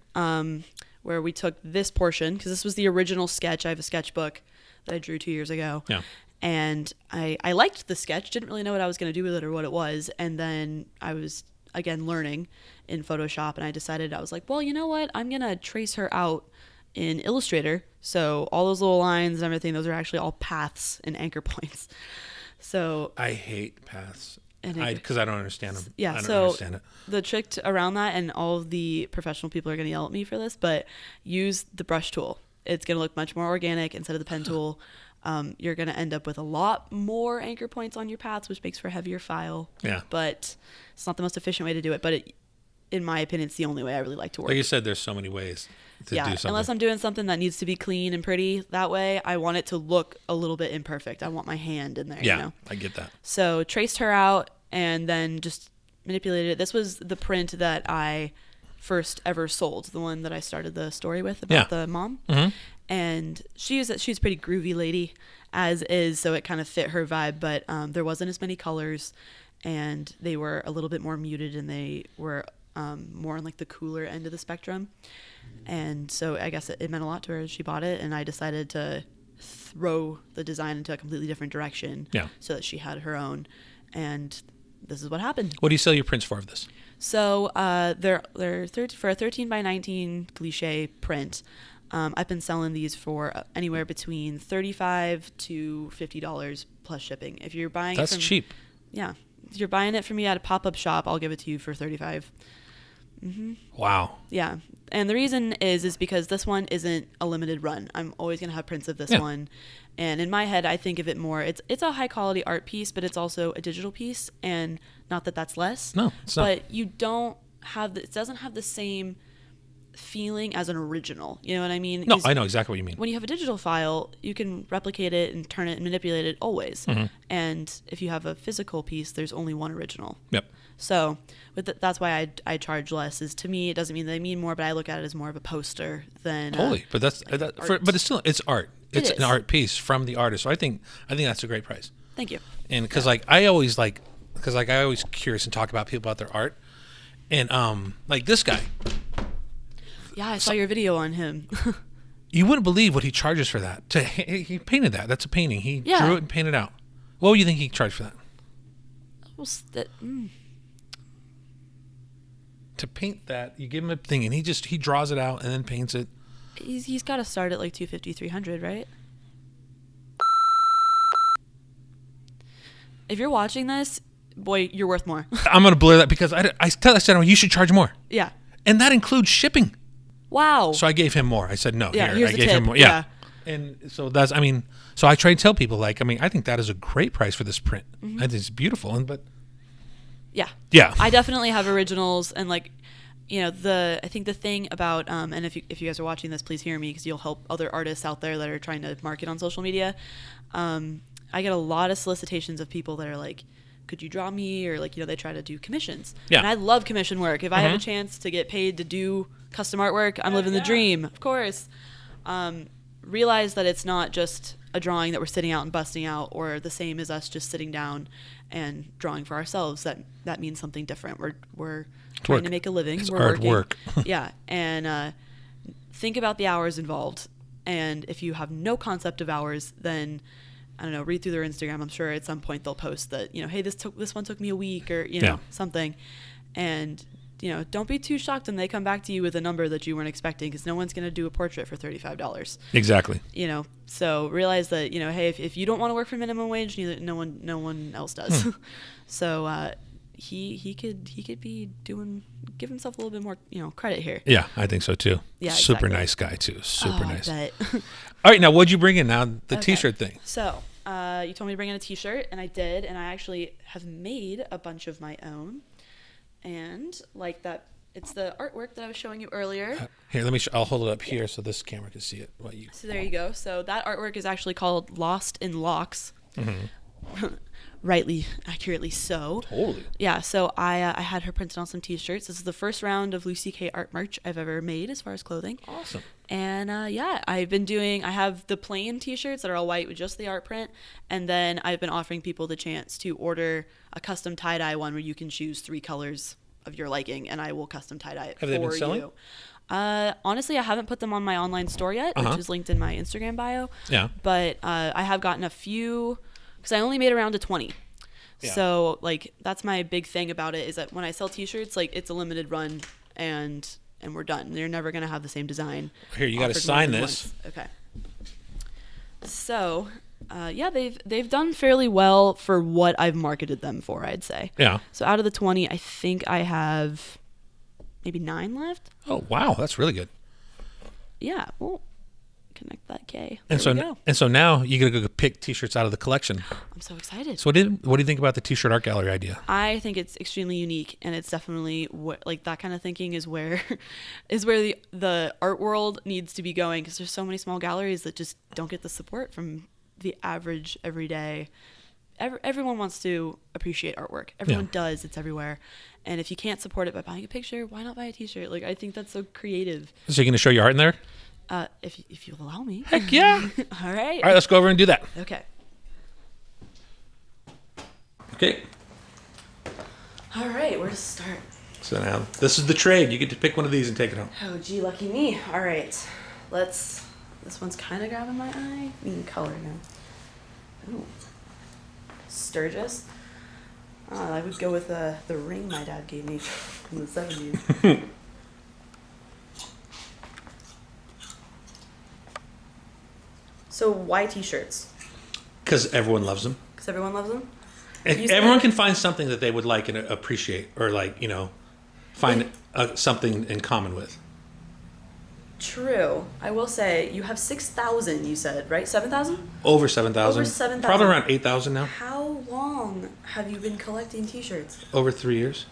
Speaker 2: where we took this portion, because this was the original sketch. I have a sketchbook that I drew 2 years ago.
Speaker 1: Yeah.
Speaker 2: And I liked the sketch, didn't really know what I was going to do with it or what it was. And then I was, again, learning in Photoshop, and I decided, I was like, well, you know what? I'm going to trace her out in Illustrator. So all those little lines and everything, those are actually all paths and anchor points. So
Speaker 1: I hate paths
Speaker 2: And
Speaker 1: because I don't understand them.
Speaker 2: yeah,
Speaker 1: I don't
Speaker 2: so
Speaker 1: understand it.
Speaker 2: the trick around that, and all of the professional people are going to yell at me for this, but use the brush tool. It's going to look much more organic instead of the pen tool. You're going to end up with a lot more anchor points on your paths, which makes for a heavier file.
Speaker 1: Yeah.
Speaker 2: But it's not the most efficient way to do it. But in my opinion, it's the only way I really like to work.
Speaker 1: Like you said, there's so many ways to do something.
Speaker 2: Unless I'm doing something that needs to be clean and pretty, that way I want it to look a little bit imperfect. I want my hand in there.
Speaker 1: Yeah,
Speaker 2: you know?
Speaker 1: I get that.
Speaker 2: So traced her out and then just manipulated it. This was the print that I first ever sold, the one that I started the story with about the mom.
Speaker 1: Mm-hmm.
Speaker 2: And she's a pretty groovy lady as is, so it kind of fit her vibe, but there wasn't as many colors, and they were a little bit more muted, and they were more on like the cooler end of the spectrum. And so I guess it meant a lot to her. She bought it, and I decided to throw the design into a completely different direction so that she had her own. And this is what happened.
Speaker 1: What do you sell your prints for of this?
Speaker 2: So they're for a 13 by 19 cliche print. I've been selling these for anywhere between $35 to $50 plus shipping. If you're buying
Speaker 1: that's cheap.
Speaker 2: Yeah. If you're buying it from me at a pop-up shop, I'll give it to you for $35. Mm-hmm.
Speaker 1: Wow.
Speaker 2: Yeah. And the reason is because this one isn't a limited run. I'm always going to have prints of this one. And in my head, I think of it more, it's a high quality art piece, but it's also a digital piece. And not that that's less.
Speaker 1: No, it's not.
Speaker 2: But you don't have, it doesn't have the same feeling as an original. You know what I mean?
Speaker 1: No, I know exactly what you mean.
Speaker 2: When you have a digital file, you can replicate it and turn it and manipulate it always. Mm-hmm. And if you have a physical piece, there's only one original.
Speaker 1: Yep.
Speaker 2: So that's why I charge less. Is to me, it doesn't mean that I mean more, but I look at it as more of a poster than
Speaker 1: totally. But but it's still art. It's an art piece from the artist. So I think that's a great price.
Speaker 2: Thank you.
Speaker 1: And because I always curious and talk about people about their art, and like this guy.
Speaker 2: Yeah, I saw your video on him.
Speaker 1: You wouldn't believe what he charges for that. He painted that. That's a painting. He drew it and painted it out. What would you think he charged for that? To paint that, you give him a thing, and he draws it out and then paints it.
Speaker 2: He's got to start at like $250, $300, right? If you're watching this, boy, you're worth more.
Speaker 1: I'm gonna blur that because I said you should charge more.
Speaker 2: Yeah.
Speaker 1: And that includes shipping.
Speaker 2: Wow.
Speaker 1: So I gave him more. I said no.
Speaker 2: Yeah,
Speaker 1: here I gave him more.
Speaker 2: Yeah.
Speaker 1: And so so I try to tell people I think that is a great price for this print. Mm-hmm. I think it's beautiful,
Speaker 2: Yeah. I definitely have originals, and I think the thing about and if you guys are watching this, please hear me, because you'll help other artists out there that are trying to market on social media. I get a lot of solicitations of people that are like, could you draw me? Or they try to do commissions. Yeah. And I love commission work. If I have a chance to get paid to do custom artwork, I'm living the dream, of course. Realize that it's not just a drawing that we're sitting out and busting out, or the same as us just sitting down and drawing for ourselves. That means something different. We're trying to make a living.
Speaker 1: It's
Speaker 2: we're
Speaker 1: art
Speaker 2: working.
Speaker 1: work.
Speaker 2: Yeah. And think about the hours involved. And if you have no concept of hours, then I don't know, read through their Instagram. I'm sure at some point they'll post that, hey, this one took me a week, or something. And don't be too shocked when they come back to you with a number that you weren't expecting, because no one's going to do a portrait for $35.
Speaker 1: Exactly.
Speaker 2: So realize that, hey, if you don't want to work for minimum wage, no one else does. So he could be give himself a little bit more, credit here.
Speaker 1: Yeah, I think so too.
Speaker 2: Yeah,
Speaker 1: super
Speaker 2: exactly.
Speaker 1: nice guy too. Super nice.
Speaker 2: I bet.
Speaker 1: All right, now what'd you bring in now? The T-shirt thing.
Speaker 2: So you told me to bring in a T-shirt, and I did, and I actually have made a bunch of my own. And like that, it's the artwork that I was showing you earlier.
Speaker 1: Here, I'll hold it up here so this camera can see it.
Speaker 2: So there you go. So that artwork is actually called Lost in Locks.
Speaker 1: Mm-hmm.
Speaker 2: rightly, accurately so.
Speaker 1: Totally.
Speaker 2: Yeah, so I had her printed on some T-shirts. This is the first round of Lucy K art merch I've ever made as far as clothing.
Speaker 1: Awesome.
Speaker 2: And yeah, I have the plain T-shirts that are all white with just the art print. And then I've been offering people the chance to order a custom tie-dye one where you can choose 3 colors of your liking, and I will custom tie-dye it for you.
Speaker 1: Have they been selling?
Speaker 2: Honestly, I haven't put them on my online store yet, which is linked in my Instagram bio.
Speaker 1: Yeah.
Speaker 2: But I have gotten a few, because I only made around to 20. Yeah. So, like, that's my big thing about it, is that when I sell T-shirts, like, it's a limited run, and we're done. They're never going to have the same design.
Speaker 1: Here, you got to sign this.
Speaker 2: Okay. So, yeah, they've done fairly well for what I've marketed them for, I'd say.
Speaker 1: Yeah.
Speaker 2: So out of the 20, I think I have maybe 9 left.
Speaker 1: Oh, wow. That's really good.
Speaker 2: Yeah. Well, connect that K.
Speaker 1: And so now you got to go pick T-shirts out of the collection.
Speaker 2: I'm so excited.
Speaker 1: So what do you think about the T-shirt art gallery idea?
Speaker 2: I think it's extremely unique, and it's definitely like that kind of thinking is where the art world needs to be going, because there's so many small galleries that just don't get the support from the average everyday. Everyone wants to appreciate artwork. Everyone does. It's everywhere. And if you can't support it by buying a picture, why not buy a T-shirt? Like, I think that's so creative.
Speaker 1: So you're going to show your art in there?
Speaker 2: If you'll allow me.
Speaker 1: Heck yeah.
Speaker 2: All right.
Speaker 1: All right, let's go over and do that.
Speaker 2: Okay.
Speaker 1: Okay.
Speaker 2: All right, where to start?
Speaker 1: So now, this is the trade. You get to pick one of these and take it home.
Speaker 2: Oh, gee, lucky me. All right. This one's kind of grabbing my eye. We can color now. Ooh. Sturgis. I would go with the ring my dad gave me in the 70s. So why T-shirts?
Speaker 1: Because everyone loves them.
Speaker 2: Because everyone loves them?
Speaker 1: Everyone can find something that they would like and appreciate, or find something in common with.
Speaker 2: True. I will say, you have 6,000, you said, right? 7,000?
Speaker 1: Over 7,000.
Speaker 2: Over 7,000.
Speaker 1: Probably around 8,000 now.
Speaker 2: How long have you been collecting T-shirts?
Speaker 1: Over 3 years.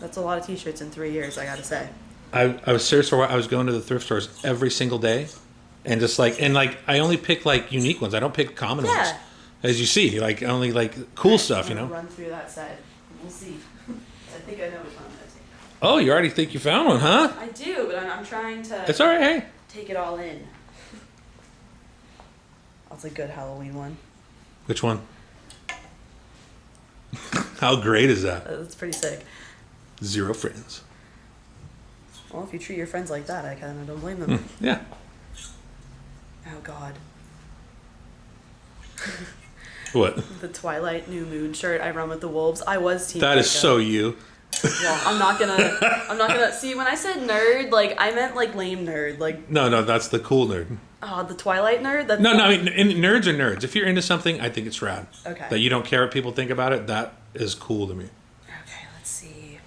Speaker 2: That's a lot of T-shirts in 3 years, I gotta say.
Speaker 1: I was serious for a while. I was going to the thrift stores every single day, and I only pick unique ones. I don't pick common ones. As you see, only cool stuff,
Speaker 2: Run through that side. We'll see. I think I know which one I'm gonna take.
Speaker 1: Oh, you already think you found one, huh?
Speaker 2: I do, but I'm trying to.
Speaker 1: It's all right. Hey.
Speaker 2: Take it all in. That's a good Halloween one.
Speaker 1: Which one? How great is that?
Speaker 2: That's pretty sick.
Speaker 1: 0 friends.
Speaker 2: Well, if you treat your friends like that, I kind of don't blame them.
Speaker 1: Yeah.
Speaker 2: Oh, God.
Speaker 1: What?
Speaker 2: The Twilight New Moon shirt I run with the wolves. I was team.
Speaker 1: That is so you.
Speaker 2: Well, I'm not gonna see, when I said nerd, I meant lame nerd,
Speaker 1: No, that's the cool nerd.
Speaker 2: the Twilight nerd.
Speaker 1: No, I mean, nerds are nerds. If you're into something, I think it's rad.
Speaker 2: Okay.
Speaker 1: That you don't care what people think about it, that is cool to me.
Speaker 2: Okay, let's see.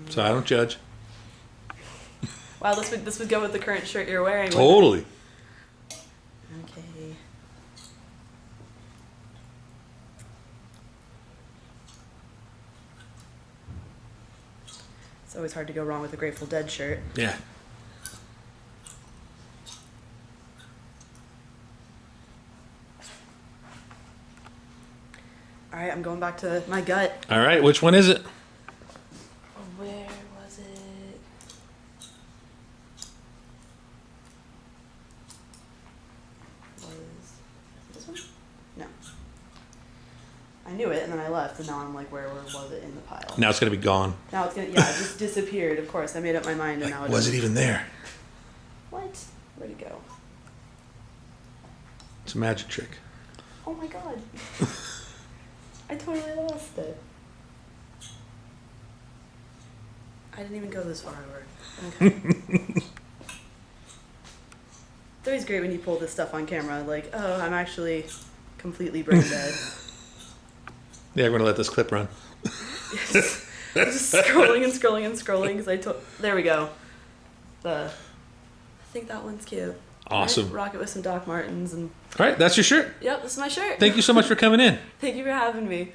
Speaker 1: So I don't judge.
Speaker 2: Wow, this would go with the current shirt you're wearing.
Speaker 1: Totally.
Speaker 2: Okay. It's always hard to go wrong with a Grateful Dead shirt.
Speaker 1: Yeah.
Speaker 2: All right, I'm going back to my gut.
Speaker 1: All right, which one is it?
Speaker 2: Where was it? Was this one? No. I knew it, and then I left, and now I'm where was it in the pile?
Speaker 1: Now it's going to be gone.
Speaker 2: Now it's it just disappeared. Of course, I made up my mind, and now it
Speaker 1: was it even there?
Speaker 2: What? Where'd it go?
Speaker 1: It's a magic trick.
Speaker 2: Oh my God. I totally lost it. I didn't even go this far over. Okay. It's always great when you pull this stuff on camera, oh, I'm actually completely brain dead.
Speaker 1: Yeah, we're going to let this clip run.
Speaker 2: Yes. I'm just scrolling and scrolling and scrolling because there we go. I think that one's cute.
Speaker 1: Awesome.
Speaker 2: Right? Rock it with some Doc Martens and.
Speaker 1: All right, that's your shirt.
Speaker 2: Yep, this is my shirt.
Speaker 1: Thank you so much for coming in.
Speaker 2: Thank you for having me.